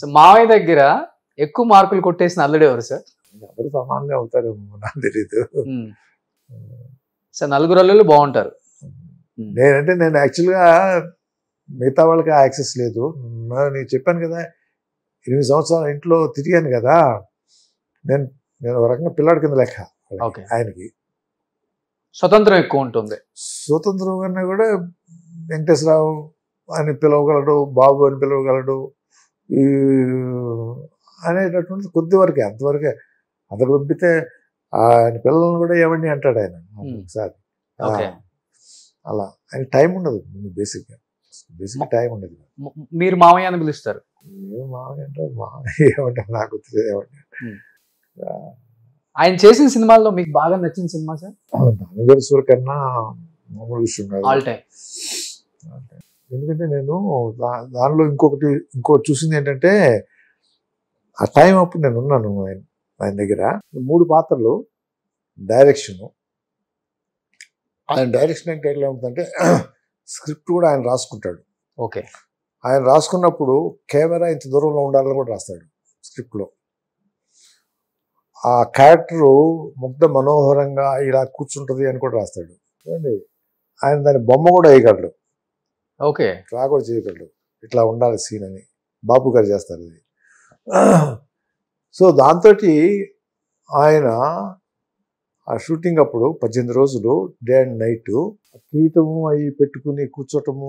So మావయ్య దగ్గర ఎక్కువ మార్కులు కొట్టేసిన అల్లుడు ఎవరు సార్? ఎవరు సమానంగా అవుతారు నాకు తెలీదు. సార్ నలుగురు అల్లుళ్ళు బాగుంటారు. నేను యాక్చువల్గా మిగతా వాళ్ళకి యాక్సెస్ లేదు. నేను చెప్పాను కదా 8 సంవత్సరాలు ఇంట్లో తిరిగాను కదా, నేను ఒక రకంగా పిల్లాడి కింద లెక్క ఆయనకి. స్వతంత్రం ఎక్కువ ఉంటుంది. స్వతంత్రం కన్నా కూడా వెంకటేశ్వరరావు అని పిలవగలడు, బాబు అని పిలవగలడు అనేటటువంటి కొద్ది వరకే, అంతవరకే. అంతకు పంపితే ఆయన పిల్లలను కూడా ఏమండి అంటాడు ఆయన ఒకసారి. అలా ఆయన టైం ఉండదు, బేసిక్గా టైం ఉండదు. మీరు మామయ్య అని పిలుస్తారు? మామయ్య అంటే మామయ్య ఏమంటారు నాకు తెలియదు ఏమంటారు. ఆయన చేసిన సినిమాల్లో మీకు బాగా నచ్చిన సినిమా సార్? దానివేశ్వర కన్నా మామూలు విషయం కాదు, ఆల్ టైమ్. ఎందుకంటే నేను దానిలో ఇంకోటి చూసింది ఏంటంటే, ఆ టైం అప్పుడు నేను ఉన్నాను ఆయన దగ్గర. 3 పాత్రలు, డైరెక్షను. ఆయన డైరెక్షన్ అంటే ఎట్లా ఉంటుందంటే స్క్రిప్ట్ కూడా ఆయన రాసుకుంటాడు. ఓకే. ఆయన రాసుకున్నప్పుడు కెమెరా ఇంత దూరంలో ఉండాలని కూడా రాస్తాడు స్క్రిప్ట్లో. ఆ క్యారెక్టరు ముగ్ధ మనోహరంగా ఇలా కూర్చుంటుంది అని కూడా రాస్తాడు. చూడండి, ఆయన దాని బొమ్మ కూడా వేయగలడు. ఓకే. డ్రా కూడా చేయగలడు, ఇట్లా ఉండాలి సీన్ అని. బాబు గారు చేస్తారు ఇది. సో దాంతో ఆయన ఆ షూటింగ్ అప్పుడు 18 రోజులు డే అండ్ నైట్ కిరీటము అవి పెట్టుకుని కూర్చోటము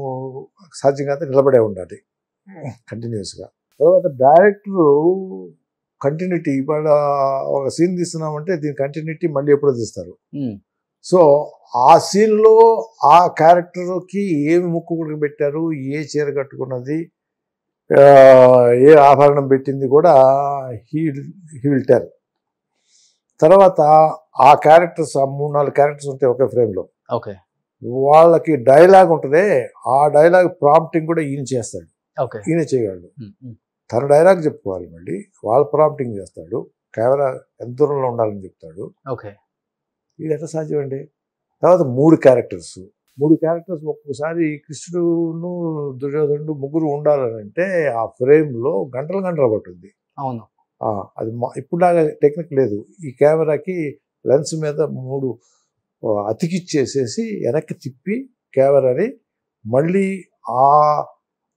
సాధ్యం కాదు, నిలబడే ఉండాలి కంటిన్యూస్గా. తర్వాత డైరెక్టరు కంటిన్యూటీ, ఇవాళ ఒక సీన్ తీస్తున్నామంటే దీని కంటిన్యూటీ మళ్ళీ ఎప్పుడో తీస్తారు. సో ఆ సీన్లో ఆ క్యారెక్టర్కి ఏమి ముక్కు కూడా పెట్టారు, ఏ చీర కట్టుకున్నది, ఏ ఆభరణం పెట్టింది కూడా హీ విల్ టెల్. తర్వాత ఆ క్యారెక్టర్స్, ఆ 3-4 క్యారెక్టర్స్ ఉంటాయి ఒకే ఫ్రేమ్లో. ఓకే. వాళ్ళకి డైలాగ్ ఉంటుంది, ఆ డైలాగ్ ప్రాంప్టింగ్ కూడా ఈయన చేస్తాడు. ఓకే. ఈయన చేయగలడు. తన డైలాగ్ చెప్పుకోవాలి, మళ్ళీ వాళ్ళ ప్రాంప్టింగ్ చేస్తాడు, కెమెరా ఎంత దూరంలో ఉండాలని చెప్తాడు. ఓకే. ఇది ఎట్లా సాధ్యం అండి? తర్వాత 3 క్యారెక్టర్స్ ఒక్కొక్కసారి కృష్ణుడును దుర్యోధనుడు ముగ్గురు ఉండాలని అంటే ఆ ఫ్రేమ్లో గంటలు పట్టుద్ది. అవును. అది ఇప్పుడులాగా టెక్నిక్ లేదు. ఈ కెమెరాకి లెన్స్ మీద 3 అతికిచ్చేసేసి వెనక్కి తిప్పి కెమెరాని మళ్ళీ ఆ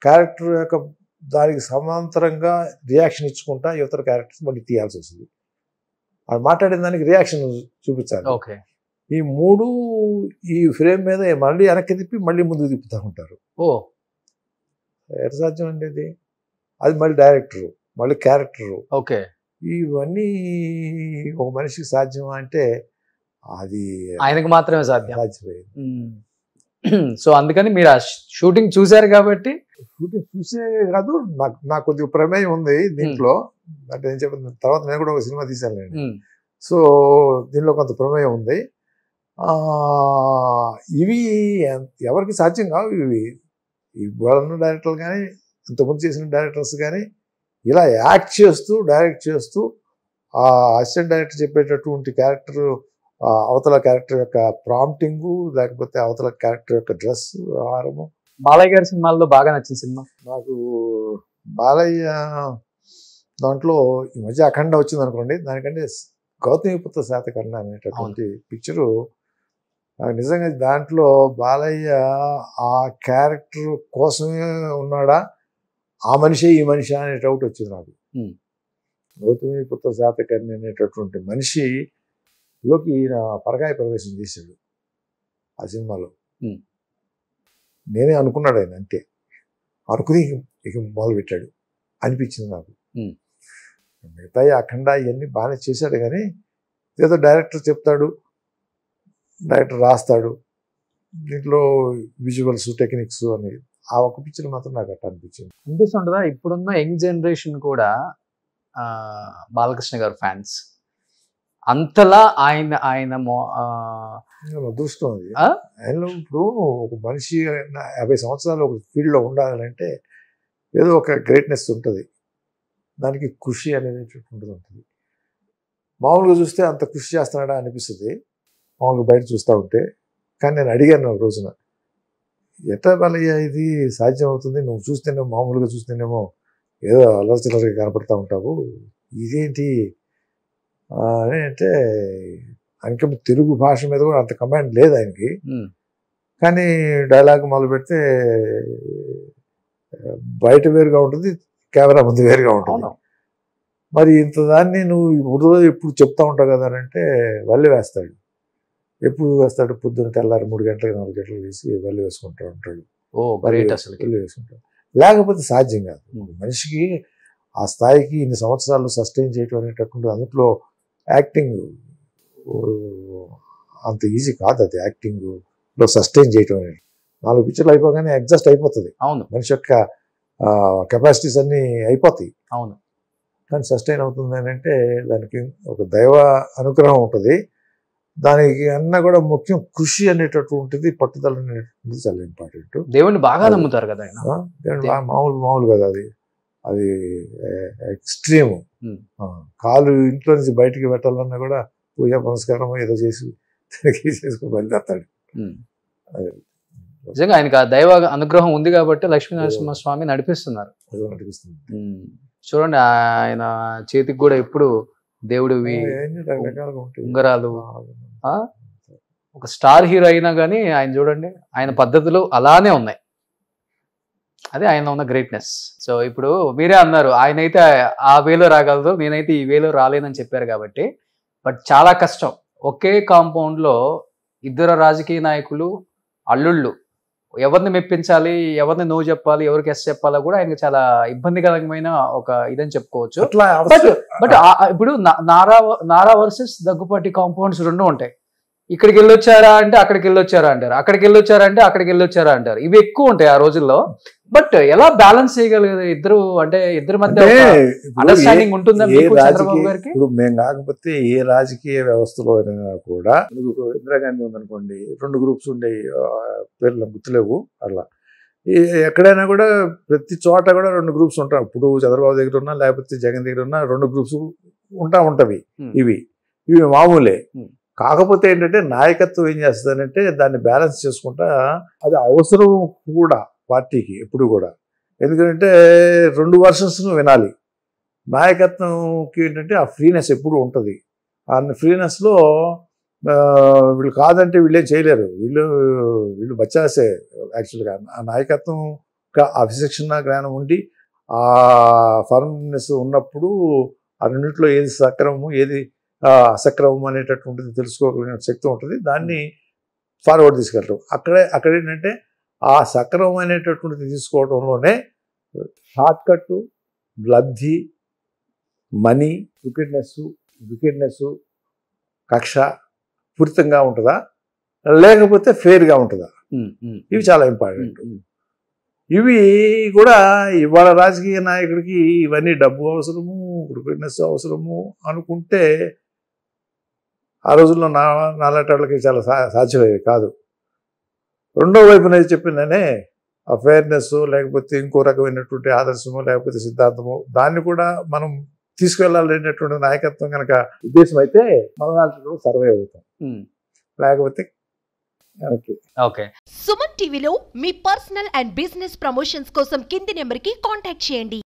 క్యారెక్టర్ యొక్క దానికి సమాంతరంగా రియాక్షన్ ఇచ్చుకుంటా ఇతర క్యారెక్టర్స్ మళ్ళీ తీయాల్సి వస్తుంది. అది మాట్లాడిన దానికి రియాక్షన్ చూపించాలి. ఓకే. ఈ 3 ఈ ఫ్రేమ్ మీద మళ్ళీ వెనక్కి తిప్పి మళ్ళీ ముందుకు తిప్పుతూ ఉంటారు. ఎట్లా సాధ్యం అండి అది? అది మళ్ళీ డైరెక్టరు, మళ్ళీ క్యారెక్టరు. ఓకే. ఇవన్నీ ఒక మనిషికి సాధ్యమా అంటే అది ఆయనకు మాత్రమే సాధ్యమైంది. సో అందుకని మీరు ఆ షూటింగ్ చూశారు కాబట్టి. షూటింగ్ చూసే కాదు, నాకు కొద్దిగా ప్రమేయం ఉంది దీంట్లో. అంటే నేను చెప్పిన తర్వాత నేను కూడా ఒక సినిమా తీశాను నేను. సో దీనిలో కొంత ప్రమేయం ఉంది. ఇవి ఎవరికి సాధ్యం కావు. ఇవి ఇవాళ డైరెక్టర్లు కానీ, ఇంతకుముందు చేసిన డైరెక్టర్స్ కానీ ఇలా యాక్ట్ చేస్తూ డైరెక్ట్ చేస్తూ ఆ అసిస్టెంట్ డైరెక్టర్ చెప్పేటటువంటి క్యారెక్టర్, అవతల క్యారెక్టర్ యొక్క ప్రాంప్టింగు, లేకపోతే అవతల క్యారెక్టర్ యొక్క డ్రెస్, ఆహారము. బాలయ్య గారి సినిమాల్లో బాగా నచ్చిన సినిమా? నాకు బాలయ్య దాంట్లో ఈ మధ్య అఖండ వచ్చింది అనుకోండి, దానికంటే గౌతమిపుత్ర శాతకర్ణి అనేటటువంటి పిక్చరు నిజంగా దాంట్లో బాలయ్య ఆ క్యారెక్టర్ కోసమే ఉన్నాడా, ఆ మనిషి ఈ మనిషి అనే డౌట్ వచ్చింది నాకు. గౌతమిపుత్ర శాతకర్ణి అనేటటువంటి మనిషిలోకి ఈయన పరకాయ ప్రవేశం చేశాడు ఆ సినిమాలో. నేనే అనుకున్నాడు ఆయన, అంతే అనుకుని ఇక మొదలు పెట్టాడు అనిపించింది నాకు. మిగతా అఖండ ఇవన్నీ బాగానే చేశాడు, కానీ ఏదో డైరెక్టర్ చెప్తాడు, డైరెక్టర్ రాస్తాడు, దీంట్లో విజువల్స్ టెక్నిక్స్ అని. ఆ ఒక పిక్చర్ మాత్రం నాకు అట్లా అనిపిస్తుంటుందా? ఇప్పుడున్న యంగ్ జనరేషన్ కూడా బాలకృష్ణ గారు ఫ్యాన్స్ అంతలా ఆయన అదృష్టం అది. ఆయనలో ఇప్పుడు ఒక మనిషి 50 సంవత్సరాలు ఒక ఫీల్డ్లో ఉండాలంటే ఏదో ఒక గ్రేట్నెస్ ఉంటుంది, దానికి కృషి అనేది ఉంటుంది. మామూలుగా చూస్తే అంత కృషి చేస్తున్నాడా అనిపిస్తుంది మామూలుగా బయట చూస్తూ ఉంటే. కానీ నేను అడిగాను ఒక రోజున, ఎట్లా బాలయ్య ఇది సాధ్యం అవుతుంది? నువ్వు చూస్తేనేమో మామూలుగా చూస్తేనేమో ఏదో అల్లచిల్లరగా కనపడతా ఉంటావు, ఇదేంటి అని అంటే ఇంకా తెలుగు భాష మీద కూడా అంత కమాండ్ లేదు ఆయనకి. కానీ డైలాగ్ మొదలు పెడితే బయట వేరుగా ఉంటుంది, కెమెరా ముందు వేరుగా ఉంటుంది. మరి ఇంత దాన్ని నువ్వు ఎప్పుడు చెప్తా ఉంటావు కదా అంటే వల్లి వేస్తాడు. ఎప్పుడు వేస్తాడు? పొద్దున్న తెల్లారి 3 గంటలకు 4 గంటలకు వేసి వల్లి వేసుకుంటూ ఉంటాడు. వల్లి వేసుకుంటాడు. లేకపోతే సాధ్యం కాదు. మనిషికి ఆ స్థాయికి ఇన్ని సంవత్సరాలు సస్టైన్ చేయటం అనేటటువంటి, అందులో యాక్టింగ్ అంత ఈజీ కాదు. అది యాక్టింగ్లో సస్టైన్ చేయటం అనేది 4 పిక్చర్లు అయిపోగానే ఎగ్జాస్ట్ అయిపోతుంది. అవును, మనిషి యొక్క కెపాసిటీస్ అన్నీ అయిపోతాయి. అవును. కానీ సస్టైన్ అవుతుంది అని అంటే దానికి ఒక దైవ అనుగ్రహం ఉంటుంది. దానికి అన్నా కూడా ముఖ్యం కృషి అనేటటువంటిది, పట్టుదల అనేటువంటిది చాలా ఇంపార్టెంట్. దేవుణ్ణి బాగా నమ్ముతారు కదా ఆయన. దేవుడు మామూలు కదా, అది ఎక్స్ట్రీమ్. కాలు ఇంట్లో నుంచి బయటికి పెట్టాలన్నా కూడా పూజా పునస్కారం ఏదో చేసి చేసుకుని బయలుదేరతాడు. నిజంగా ఆయనకి ఆ దైవ అనుగ్రహం ఉంది కాబట్టి లక్ష్మీనరసింహస్వామి నడిపిస్తున్నారు. చూడండి, ఆయన చేతికి కూడా ఎప్పుడు దేవుడివి ఉంగరాలు. ఒక స్టార్ హీరో అయినా కానీ ఆయన చూడండి, ఆయన పద్ధతులు అలానే ఉన్నాయి. అదే ఆయన ఉన్న గ్రేట్నెస్. సో ఇప్పుడు మీరే అన్నారు, ఆయన అయితే ఆ వేలో రాగలదు, నేనైతే ఈ వేలో రాలేనని చెప్పారు కాబట్టి. బట్ చాలా కష్టం. ఒకే కాంపౌండ్లో 2 రాజకీయ నాయకులు, అల్లుళ్ళు, ఎవరిని మెప్పించాలి, ఎవరిని నువ్వు చెప్పాలి, ఎవరికి ఎస్ చెప్పాలో కూడా ఆయనకి చాలా ఇబ్బందికరమైన ఒక ఇదని చెప్పుకోవచ్చు. బట్ ఇప్పుడు నారా వర్సెస్ దగ్గుపాటి కాంపౌండ్స్ 2 ఉంటాయి. ఇక్కడికి వెళ్ళొచ్చారా అంటే అక్కడికి వెళ్ళొచ్చారా అంటారు, అక్కడికి వెళ్ళొచ్చారా అంటే అక్కడికి వెళ్ళొచ్చారా అంటారు. ఇవి ఎక్కువ ఉంటాయి ఆ రోజుల్లో. బట్ ఎలా బ్యాలెన్స్ చేయగలిగారు ఇద్దరు? అంటే ఇద్దరి మధ్య అండర్స్టాండింగ్ ఉంటుందా మీకు చంద్రబాబు గారికి? ఇప్పుడు మేము కాకపోతే ఏ రాజకీయ వ్యవస్థలో అయినా కూడా, ఇందిరాగాంధీ ఉందనుకోండి, 2 గ్రూప్స్ ఉండేవి, పేర్లు గుర్తులేవు. అట్లా ఎక్కడైనా కూడా ప్రతి చోట కూడా 2 గ్రూప్స్ ఉంటాయి. ఇప్పుడు చంద్రబాబు దగ్గర ఉన్నా లేకపోతే జగన్ దగ్గర ఉన్నా 2 గ్రూప్స్ ఉంటవి. ఇవి మామూలే. కాకపోతే ఏంటంటే నాయకత్వం ఏం చేస్తుందంటే దాన్ని బ్యాలెన్స్ చేసుకుంటా, అది అవసరం కూడా పార్టీకి ఎప్పుడు కూడా. ఎందుకంటే 2 వర్షన్స్ను వినాలి. నాయకత్వంకి ఏంటంటే ఆ ఫ్రీనెస్ ఎప్పుడు ఉంటుంది. ఆ ఫ్రీనెస్లో వీళ్ళు కాదంటే వీళ్ళేం చేయలేరు. వీళ్ళు బచ్చాసే యాక్చువల్గా. ఆ నాయకత్వం ఆ విచక్షణ జ్ఞానం ఉండి ఆ ఫర్మ్నెస్ ఉన్నప్పుడు ఆ రెండింటిలో ఏది సక్రమము ఏది అసక్రమం అనేటటువంటిది తెలుసుకోగలిగిన శక్తి ఉంటుంది. దాన్ని ఫార్వర్డ్ తీసుకెళ్ళటం. అక్కడ ఏంటంటే ఆ సక్రమం అనేటటువంటిది తీసుకోవడంలోనే షార్ట్కట్, లబ్ధి, మనీ, వికెట్నెస్, కక్ష పూరితంగా ఉంటుందా లేకపోతే ఫెయిర్గా ఉంటుందా, ఇవి చాలా ఇంపార్టెంట్. ఇవి కూడా ఇవాళ రాజకీయ నాయకుడికి ఇవన్నీ డబ్బు అవసరము, వికెట్నెస్ అవసరము అనుకుంటే ఆ రోజుల్లో నాలాంటి వాళ్ళకి చాలా సాధ్యమయ్యేది కాదు. రెండో వైపున చెప్పిందనే ఆ ఫెయిర్నెస్ లేకపోతే ఇంకో రకమైనటువంటి ఆదర్శము లేకపోతే సిద్ధాంతము, దాన్ని కూడా మనం తీసుకెళ్లాలనేటువంటి నాయకత్వం కనుక ఉద్దేశం అయితే మన సర్వే అవుతాం. లేకపోతే ఓకే. సుమన్ టీవీలో మీ పర్సనల్ అండ్ బిజినెస్ ప్రమోషన్స్ కోసం కింది నెంబర్కి కాంటాక్ట్ చేయండి.